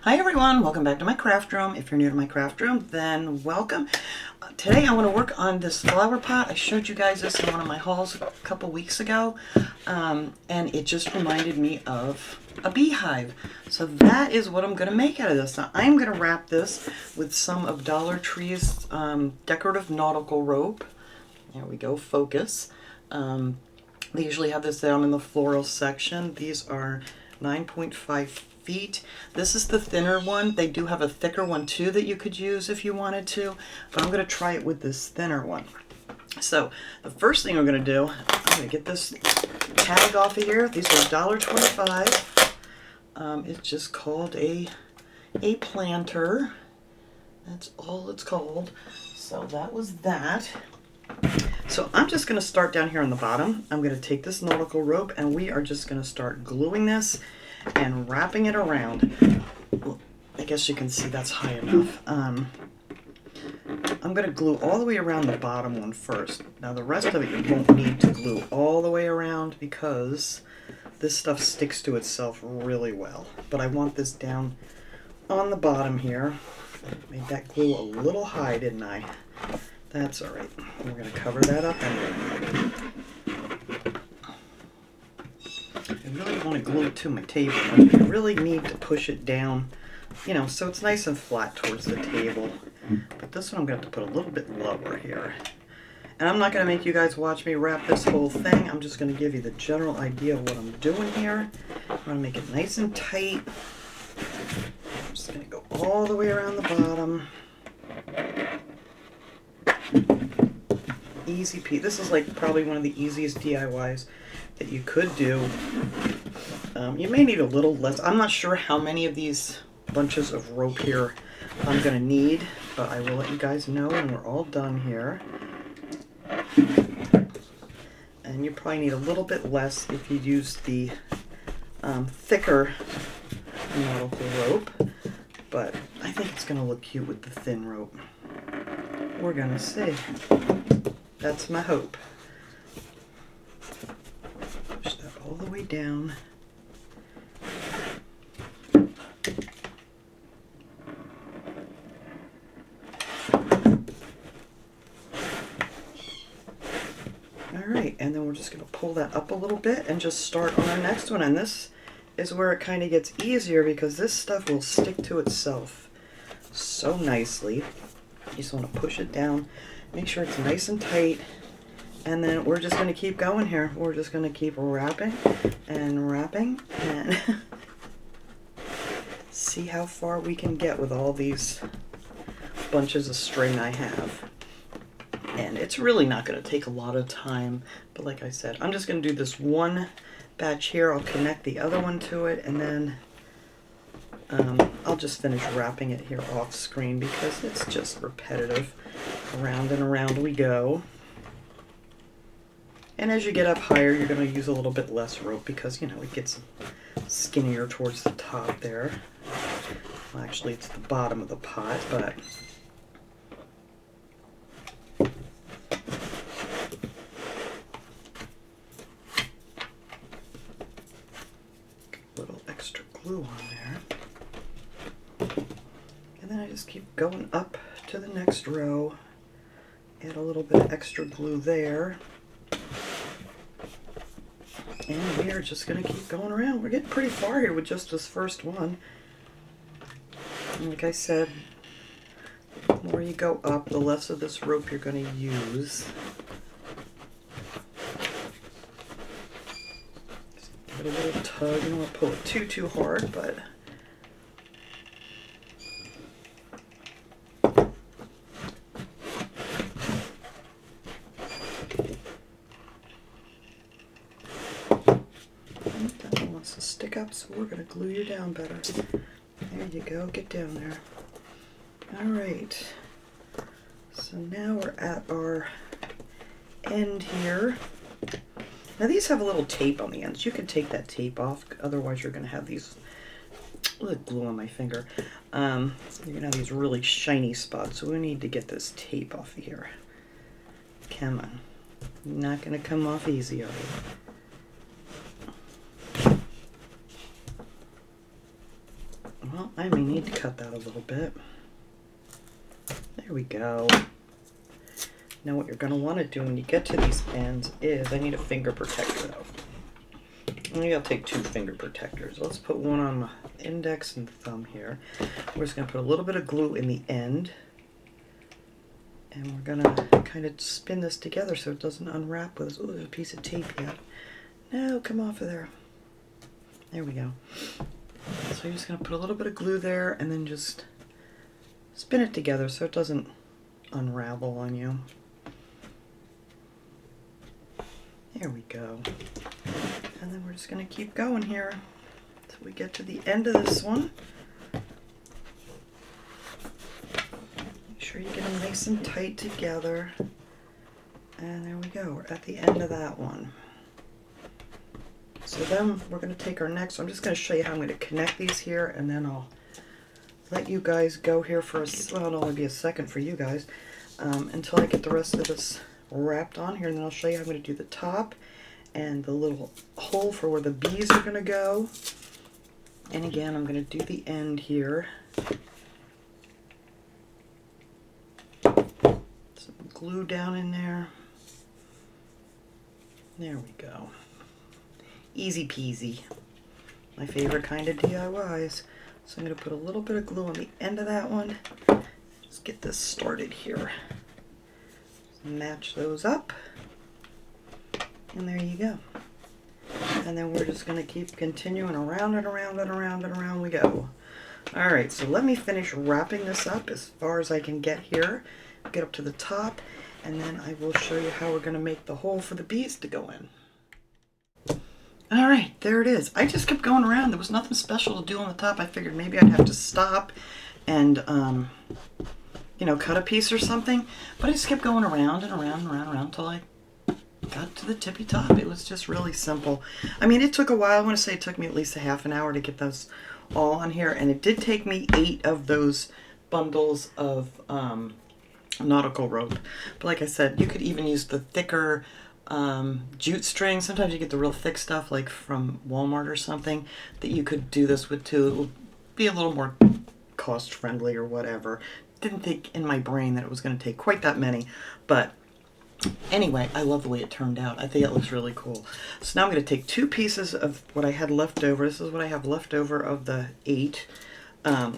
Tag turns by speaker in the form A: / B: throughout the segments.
A: Hi everyone, welcome back to my craft room. If you're new to my craft room, then welcome. Today I want to work on this flower pot. I showed you guys this in one of my hauls a couple weeks ago, and it just reminded me of a beehive. So that is what I'm going to make out of this. Now I'm going to wrap this with some of Dollar Tree's decorative nautical rope. There we go, focus. They usually have this down in the floral section. These are 9.5 feet. This is the thinner one. They do have a thicker one too that you could use if you wanted to, but I'm going to try it with this thinner one. So the first thing we're going to do, I'm going to get this tag off of here. These are $1.25. It's just called a planter. That's all it's called. So that was that. So I'm just going to start down here on the bottom. I'm going to take this nautical rope and we are just going to start gluing this and wrapping it around. Well, I guess you can see that's high enough. I'm going to glue all the way around the bottom one first. Now the rest of it you won't need to glue all the way around because this stuff sticks to itself really well. But I want this down on the bottom here. Made that glue a little high, didn't I? That's all right. We're going to cover that up anyway. I really want to glue it to my table. I really need to push it down, you know, so it's nice and flat towards the table. But this one I'm going to have to put a little bit lower here. And I'm not going to make you guys watch me wrap this whole thing. I'm just going to give you the general idea of what I'm doing here. I'm going to make it nice and tight. I'm just going to go all the way around the bottom. Easy peasy. This is like probably one of the easiest DIYs that you could do. You may need a little less. I'm not sure how many of these bunches of rope here I'm going to need, but I will let you guys know when we're all done here. And you probably need a little bit less if you use the thicker nautical rope, but I think it's going to look cute with the thin rope. We're going to see. That's my hope. Push that all the way down. Alright, and then we're just going to pull that up a little bit and just start on our next one. And this is where it kind of gets easier because this stuff will stick to itself so nicely. You just want to push it down, make sure it's nice and tight, and then we're just going to keep going here. We're just going to keep wrapping and see how far we can get with all these bunches of string I have. And it's really not going to take a lot of time, but like I said, I'm just going to do this one batch here. I'll connect the other one to it, and then I'll just finish wrapping it here off screen because it's just repetitive. Around and around we go. And as you get up higher, you're going to use a little bit less rope because, you know, it gets skinnier towards the top there. Well, actually, it's the bottom of the pot, but a little extra glue on there. And then I just keep going up to the next row. Add a little bit of extra glue there. And we are just going to keep going around. We're getting pretty far here with just this first one. And like I said, the more you go up, the less of this rope you're going to use. Just give it a little tug. You don't want to pull it too hard, but to stick up, so we're going to glue you down better. There you go, get down there. Alright, so now we're at our end here. Now these have a little tape on the ends. You can take that tape off, otherwise you're going to have these, glue on my finger. You're going to have these really shiny spots, so we need to get this tape off of here. Come on. Not going to come off easy, are you? Well, I may need to cut that a little bit. There we go. Now what you're going to want to do when you get to these ends is, I need a finger protector though. Maybe I'll take 2 finger protectors. Let's put one on my index and thumb here. We're just going to put a little bit of glue in the end. And we're going to kind of spin this together so it doesn't unwrap with us. Oh, there's a piece of tape yet. No, come off of there. There we go. So you're just going to put a little bit of glue there and then just spin it together so it doesn't unravel on you. There we go. And then we're just going to keep going here until we get to the end of this one. Make sure you get them nice and tight together. And there we go. We're at the end of that one. So then we're going to take our next. I'm just going to show you how I'm going to connect these here, and then I'll let you guys go here for a, well, it'll only be a second for you guys, until I get the rest of this wrapped on here, and then I'll show you how I'm going to do the top and the little hole for where the bees are going to go. And again, I'm going to do the end here. Some glue down in there. There we go. Easy peasy. My favorite kind of DIYs. So I'm going to put a little bit of glue on the end of that one. Let's get this started here. Match those up. And there you go. And then we're just going to keep continuing around and around and around and around we go. Alright, so let me finish wrapping this up as far as I can get here. Get up to the top, and then I will show you how we're going to make the hole for the bees to go in. Alright, there it is. I just kept going around. There was nothing special to do on the top. I figured maybe I'd have to stop and, you know, cut a piece or something. But I just kept going around and around and around and around until I got to the tippy top. It was just really simple. I mean, it took a while. I want to say it took me at least a half an hour to get those all on here. And it did take me 8 of those bundles of nautical rope. But like I said, you could even use the thicker jute string. Sometimes you get the real thick stuff like from Walmart or something that you could do this with too. It will be a little more cost friendly or whatever. Didn't think in my brain that it was going to take quite that many, but anyway, I love the way it turned out. I think it looks really cool. So now I'm going to take 2 pieces of what I had left over. This is what I have left over of the 8. I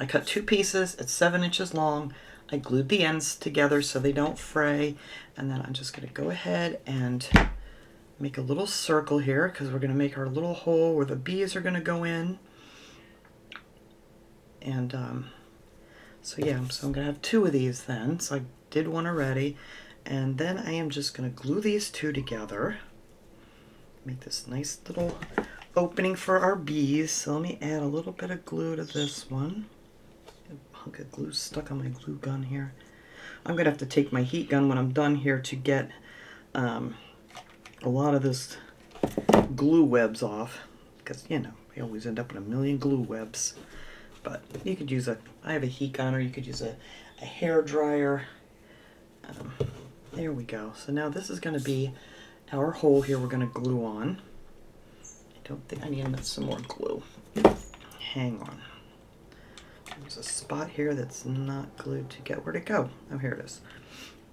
A: cut 2 pieces. It's 7 inches long. I glued the ends together so they don't fray, and then I'm just going to go ahead and make a little circle here because we're going to make our little hole where the bees are going to go in. And so yeah, so I'm going to have 2 of these then. So I did one already, and then I am just going to glue these 2 together. Make this nice little opening for our bees. So let me add a little bit of glue to this one. Hunk of glue stuck on my glue gun here. I'm gonna have to take my heat gun when I'm done here to get a lot of this glue webs off, because you know we always end up with a million glue webs. But you could use I have a heat gun, or you could use a hair dryer. There we go. So now this is going to be our hole here. We're going to glue on. I don't think I need some more glue. Hang on. There's a spot here that's not glued together. Where'd it go? Oh, here it is.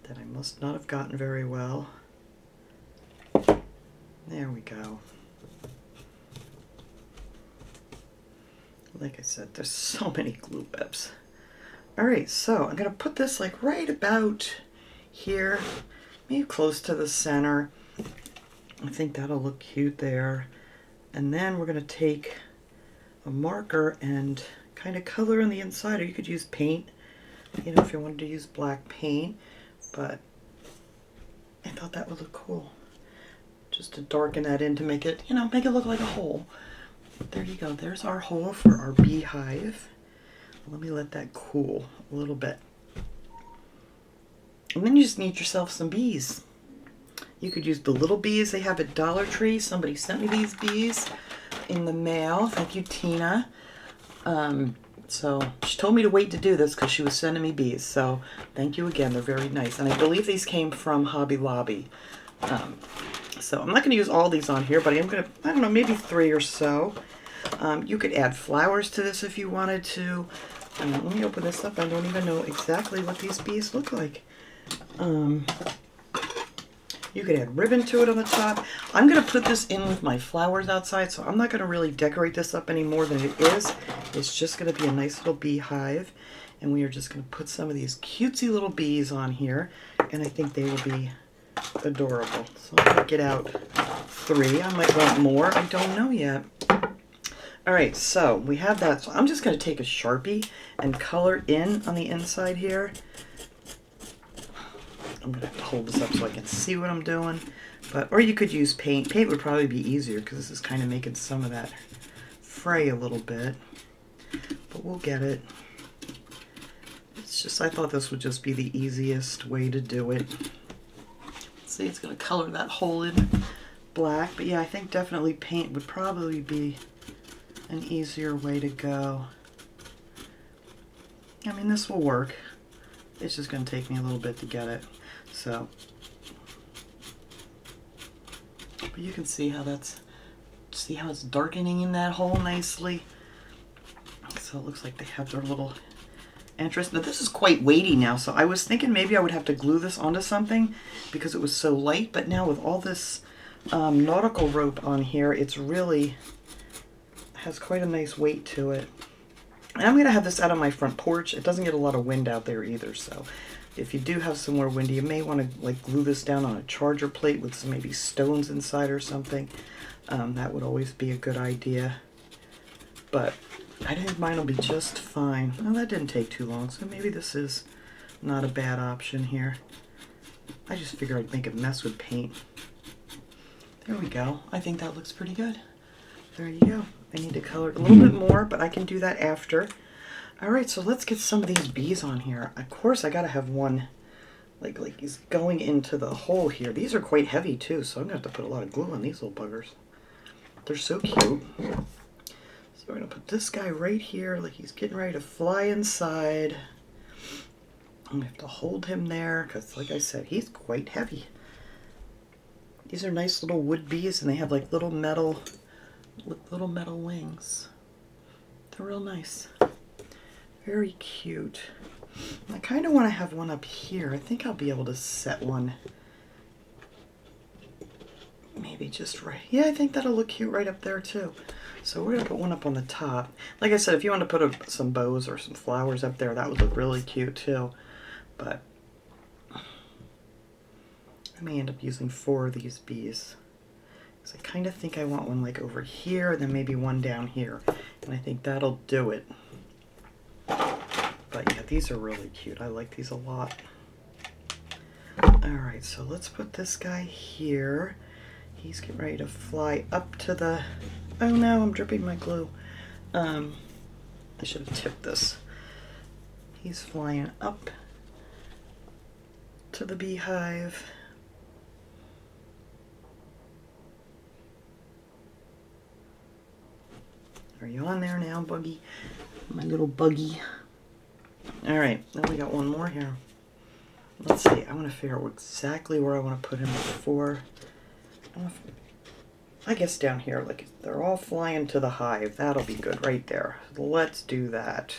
A: That I must not have gotten very well. There we go. Like I said, there's so many glue webs. Alright, so I'm going to put this like right about here, maybe close to the center. I think that'll look cute there. And then we're going to take a marker and kind of color on the inside, or you could use paint, you know, if you wanted to use black paint, but I thought that would look cool. Just to darken that in to make it, you know, make it look like a hole. There you go. There's our hole for our beehive. Let me let that cool a little bit. And then you just need yourself some bees. You could use the little bees they have at Dollar Tree. Somebody sent me these bees in the mail. Thank you, Tina. So she told me to wait to do this because she was sending me bees. So thank you again. They're very nice. And I believe these came from Hobby Lobby. So I'm not going to use all these on here, but I am going to, I don't know, maybe 3 or so. You could add flowers to this if you wanted to. Let me open this up. I don't even know exactly what these bees look like. You could add ribbon to it on the top. I'm going to put this in with my flowers outside, so I'm not going to really decorate this up any more than it is. It's just going to be a nice little beehive. And we are just going to put some of these cutesy little bees on here. And I think they will be adorable. So I'm going to get out 3. I might want more. I don't know yet. All right, so we have that. So I'm just going to take a Sharpie and color in on the inside here. I'm going to hold this up so I can see what I'm doing. Or you could use paint. Paint would probably be easier because this is kind of making some of that fray a little bit. But we'll get it. It's just, I thought this would just be the easiest way to do it. See, it's going to color that hole in black. But yeah, I think definitely paint would probably be an easier way to go. I mean, this will work. It's just going to take me a little bit to get it. So, but you can see how it's darkening in that hole nicely. So it looks like they have their little entrance. Now this is quite weighty now, so I was thinking maybe I would have to glue this onto something because it was so light, but now with all this nautical rope on here, it's really has quite a nice weight to it. And I'm going to have this out on my front porch. It doesn't get a lot of wind out there either, so if you do have somewhere windy, you may want to like glue this down on a charger plate with some maybe stones inside or something. That would always be a good idea. But I think mine will be just fine. Well, that didn't take too long, so maybe this is not a bad option here. I just figured I'd make a mess with paint. There we go. I think that looks pretty good. There you go. I need to color it a little bit more, but I can do that after. All right, so let's get some of these bees on here. Of course, I gotta have one like he's going into the hole here. These are quite heavy too, so I'm gonna have to put a lot of glue on these little buggers. They're so cute. So we're gonna put this guy right here, like he's getting ready to fly inside. I'm gonna have to hold him there because, like I said, he's quite heavy. These are nice little wood bees, and they have like little metal wings. They're real nice. Very cute. I kind of want to have one up here. I think I'll be able to set one. Maybe just right. Yeah, I think that'll look cute right up there too. So we're going to put one up on the top. Like I said, if you want to put some bows or some flowers up there, that would look really cute too. But I may end up using 4 of these bees. Because I kind of think I want one like over here, and then maybe one down here. And I think that'll do it. But yeah, these are really cute. I like these a lot. Alright, so let's put this guy here. He's getting ready to fly up to the... Oh no, I'm dripping my glue. I should have tipped this. He's flying up to the beehive. Are you on there now, Buggy? My little Buggy. Alright, then we got one more here. Let's see, I want to figure out exactly where I want to put him before. I guess down here, like they're all flying to the hive. That'll be good right there. Let's do that.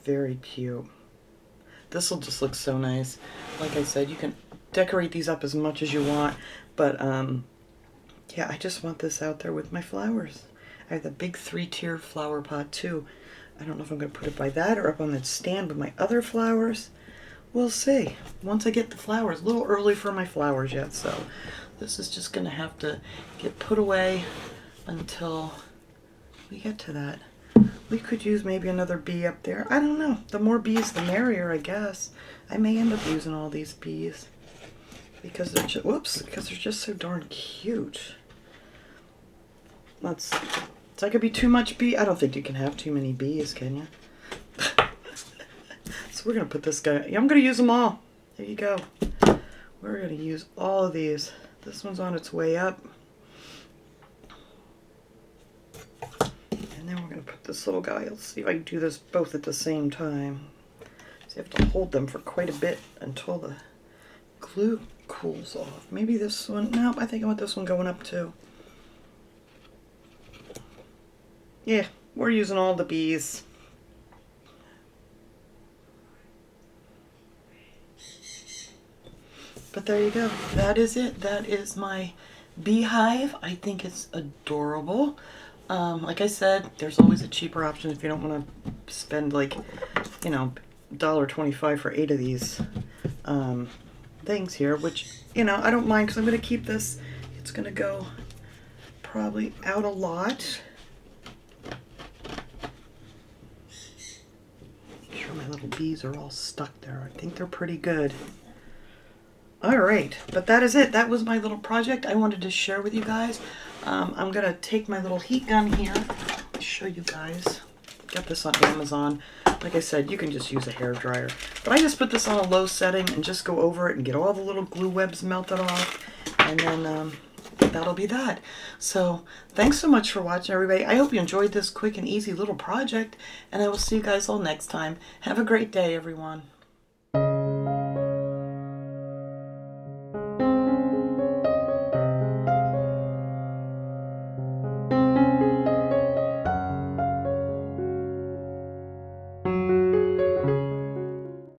A: Very cute. This will just look so nice. Like I said, you can decorate these up as much as you want, but yeah, I just want this out there with my flowers. I have the big 3-tier flower pot too. I don't know if I'm going to put it by that or up on the stand with my other flowers. We'll see. Once I get the flowers. A little early for my flowers yet, so this is just going to have to get put away until we get to that. We could use maybe another bee up there. I don't know. The more bees, the merrier, I guess. I may end up using all these bees because they're just, because they're just so darn cute. Is that gonna be too much bee? I don't think you can have too many bees, can you? So we're gonna put this guy. Yeah, I'm gonna use them all. There you go. We're gonna use all of these. This one's on its way up. And then we're going to put this little guy. Let's see if I can do this both at the same time. So you have to hold them for quite a bit until the glue cools off. Maybe this one, nope, I think I want this one going up too. Yeah, we're using all the bees. But there you go. That is it. That is my beehive. I think it's adorable. Like I said, there's always a cheaper option if you don't want to spend like, you know, $1.25 for 8 of these things here, which, you know, I don't mind because I'm going to keep this. It's going to go probably out a lot. Make sure my little bees are all stuck there. I think they're pretty good. All right, but that is it. That was my little project I wanted to share with you guys. I'm going to take my little heat gun here to show you guys. Got this on Amazon. Like I said, you can just use a hair dryer. But I just put this on a low setting and just go over it and get all the little glue webs melted off. And then that'll be that. So thanks so much for watching, everybody. I hope you enjoyed this quick and easy little project. And I will see you guys all next time. Have a great day, everyone.